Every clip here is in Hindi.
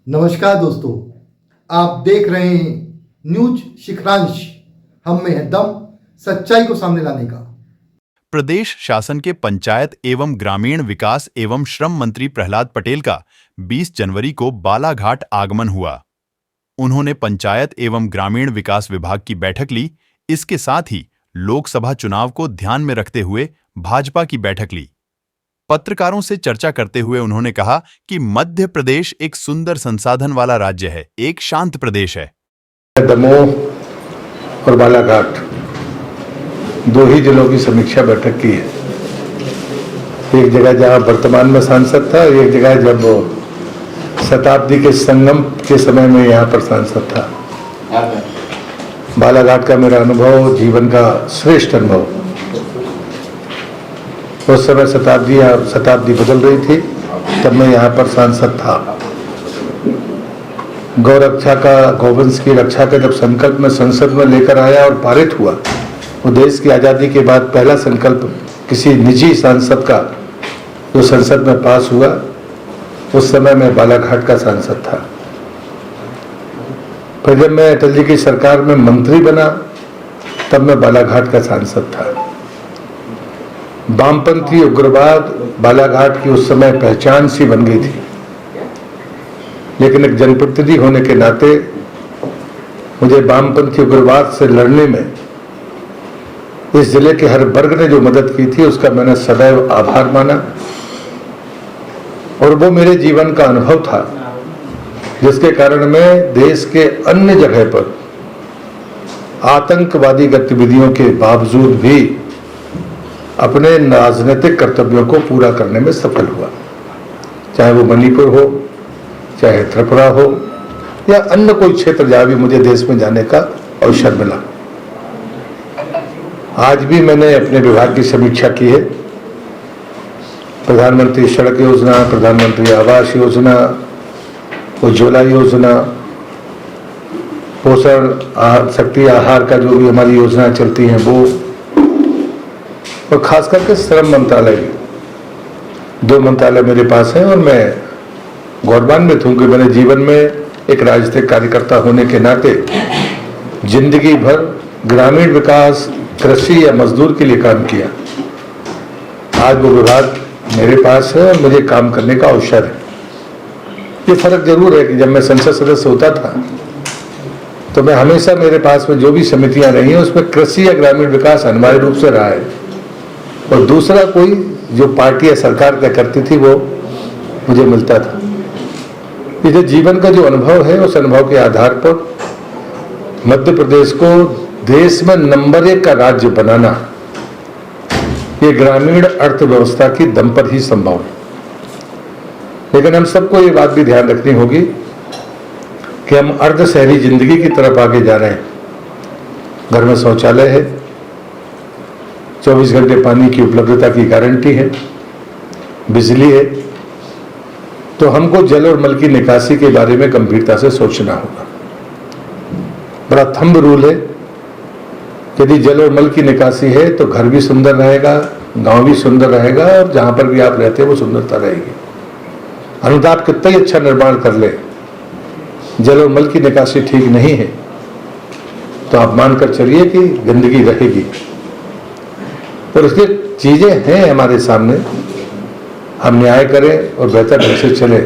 नमस्कार दोस्तों, आप देख रहे हैं न्यूज शिखरांश। हम में है दम सच्चाई को सामने लाने का। प्रदेश शासन के पंचायत एवं ग्रामीण विकास एवं श्रम मंत्री प्रहलाद पटेल का 20 जनवरी को बालाघाट आगमन हुआ। उन्होंने पंचायत एवं ग्रामीण विकास विभाग की बैठक ली। इसके साथ ही लोकसभा चुनाव को ध्यान में रखते हुए भाजपा की बैठक ली। पत्रकारों से चर्चा करते हुए उन्होंने कहा कि मध्य प्रदेश एक सुंदर संसाधन वाला राज्य है, एक शांत प्रदेश है। दमोह और बालाघाट दो ही जिलों की समीक्षा बैठक की है। एक जगह जहां वर्तमान में सांसद था, एक जगह जब शताब्दी के संगम के समय में यहाँ पर सांसद था। बालाघाट का मेरा अनुभव जीवन का श्रेष्ठ अनुभव। उस समय शताब्दी बदल रही थी, तब मैं यहाँ पर सांसद था। गौवंश की रक्षा का जब संकल्प में संसद में लेकर आया और पारित हुआ, वो देश की आज़ादी के बाद पहला संकल्प किसी निजी सांसद का जो संसद में पास हुआ। उस समय मैं बालाघाट का सांसद था। फिर जब मैं अटल जी की सरकार में मंत्री बना, तब मैं बालाघाट का सांसद था। वामपंथी उग्रवाद बालाघाट की उस समय पहचान सी बन गई थी, लेकिन एक जनप्रतिनिधि होने के नाते मुझे वामपंथी उग्रवाद से लड़ने में इस जिले के हर वर्ग ने जो मदद की थी, उसका मैंने सदैव आभार माना। और वो मेरे जीवन का अनुभव था, जिसके कारण मैं देश के अन्य जगह पर आतंकवादी गतिविधियों के बावजूद भी अपने राजनीतिक कर्तव्यों को पूरा करने में सफल हुआ। चाहे वो मणिपुर हो, चाहे त्रिपुरा हो, या अन्य कोई क्षेत्र जहां भी मुझे देश में जाने का अवसर मिला। आज भी मैंने अपने विभाग की समीक्षा की है। प्रधानमंत्री सड़क योजना, प्रधानमंत्री आवास योजना, उज्ज्वला योजना, पोषण शक्ति आहार का जो भी हमारी योजना चलती हैं वो, और खास करके श्रम मंत्रालय भी। दो मंत्रालय मेरे पास हैं और मैं गौरवान्वित हूं कि मैंने जीवन में एक राजनीतिक कार्यकर्ता होने के नाते जिंदगी भर ग्रामीण विकास, कृषि या मजदूर के लिए काम किया। आज वो विभाग मेरे पास है और मुझे काम करने का अवसर है। ये फर्क जरूर है कि जब मैं संसद सदस्य होता था तो मैं हमेशा, मेरे पास में जो भी समितियां रही हैं उसमें कृषि या ग्रामीण विकास अनिवार्य रूप से रहा है, और दूसरा कोई जो पार्टी या सरकार तय करती थी वो मुझे मिलता था। ये जीवन का जो अनुभव है, उस अनुभव के आधार पर मध्य प्रदेश को देश में नंबर 1 का राज्य बनाना, ये ग्रामीण अर्थव्यवस्था की दम पर ही संभव है। लेकिन हम सबको ये बात भी ध्यान रखनी होगी कि हम अर्ध शहरी जिंदगी की तरफ आगे जा रहे हैं। घर में शौचालय है, 24 घंटे पानी की उपलब्धता की गारंटी है, बिजली है, तो हमको जल और मल की निकासी के बारे में गंभीरता से सोचना होगा। बड़ा थंब रूल है, यदि जल और मल की निकासी है तो घर भी सुंदर रहेगा, गांव भी सुंदर रहेगा, और जहां पर भी आप रहते हैं वो सुंदरता रहेगी। अनुताप कितना ही अच्छा निर्माण कर ले, जल और मल की निकासी ठीक नहीं है तो आप मानकर चलिए कि गंदगी रहेगी। और उसकी चीजें हैं हमारे सामने, हम न्याय करें और बेहतर ढंग से चले।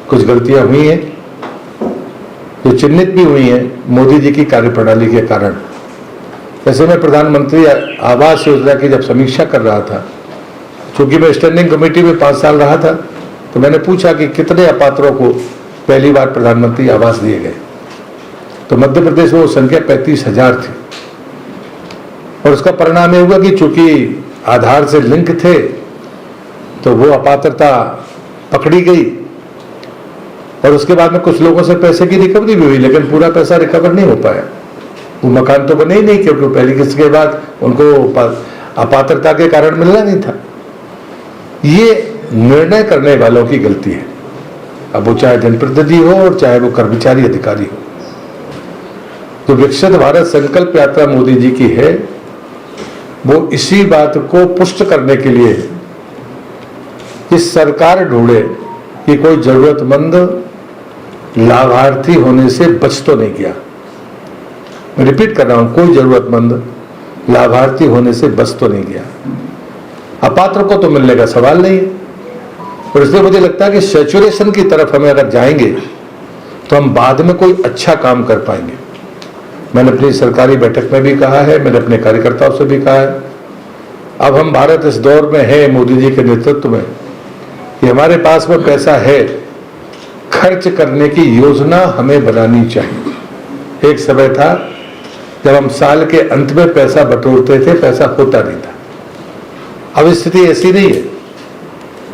कुछ गलतियां हुई हैं जो चिन्हित भी हुई हैं मोदी जी की कार्यप्रणाली के कारण। जैसे मैं प्रधानमंत्री आवास योजना की जब समीक्षा कर रहा था, चूंकि मैं स्टैंडिंग कमेटी में 5 साल रहा था, तो मैंने पूछा कि कितने अपात्रों को पहली बार प्रधानमंत्री आवास दिए गए। तो मध्य प्रदेश में वो संख्या 35,000 थी, और उसका परिणाम यह हुआ कि चूंकि आधार से लिंक थे तो वो अपात्रता पकड़ी गई, और उसके बाद में कुछ लोगों से पैसे की रिकवरी भी हुई, लेकिन पूरा पैसा रिकवर नहीं हो पाया। वो मकान तो बने ही नहीं, क्योंकि पहली किस्त के बाद उनको अपात्रता के कारण मिलना नहीं था। ये निर्णय करने वालों की गलती है, अब वो चाहे जनप्रतिनिधि हो और चाहे वो कर्मचारी अधिकारी हो। तो विकसित भारत संकल्प यात्रा मोदी जी की है, वो इसी बात को पुष्ट करने के लिए कि सरकार ढूंढे कि कोई जरूरतमंद लाभार्थी होने से बच तो नहीं गया। मैं रिपीट कर रहा हूं, कोई जरूरतमंद लाभार्थी होने से बच तो नहीं गया। अपात्र को तो मिलने का सवाल नहीं है। और इसलिए मुझे लगता है कि सैचुरेशन की तरफ हमें अगर जाएंगे तो हम बाद में कोई अच्छा काम कर पाएंगे। मैंने अपनी सरकारी बैठक में भी कहा है, मैंने अपने कार्यकर्ताओं से भी कहा है, अब हम भारत इस दौर में है मोदी जी के नेतृत्व में कि हमारे पास में पैसा है, खर्च करने की योजना हमें बनानी चाहिए। एक समय था जब हम साल के अंत में पैसा बटोरते थे, पैसा होता नहीं था। अब स्थिति ऐसी नहीं है।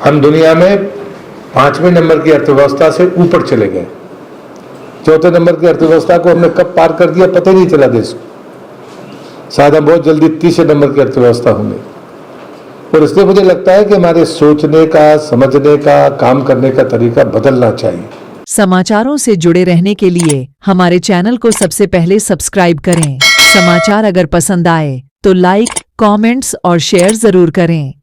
हम दुनिया में 5वें नंबर की अर्थव्यवस्था से ऊपर चले गए। 4थे नंबर की अर्थव्यवस्था को हमने कब पार कर दिया पता ही नहीं चला देश को। शायद हम बहुत जल्दी 30वें नंबर की अर्थव्यवस्था होंगे। और इसलिए मुझे लगता है कि हमारे सोचने का, समझने का, काम करने का तरीका बदलना चाहिए। समाचारों से जुड़े रहने के लिए हमारे चैनल को सबसे पहले सब्सक्राइब करें। समाचार अगर पसंद आए तो लाइक, कमेंट्स और शेयर जरूर करें।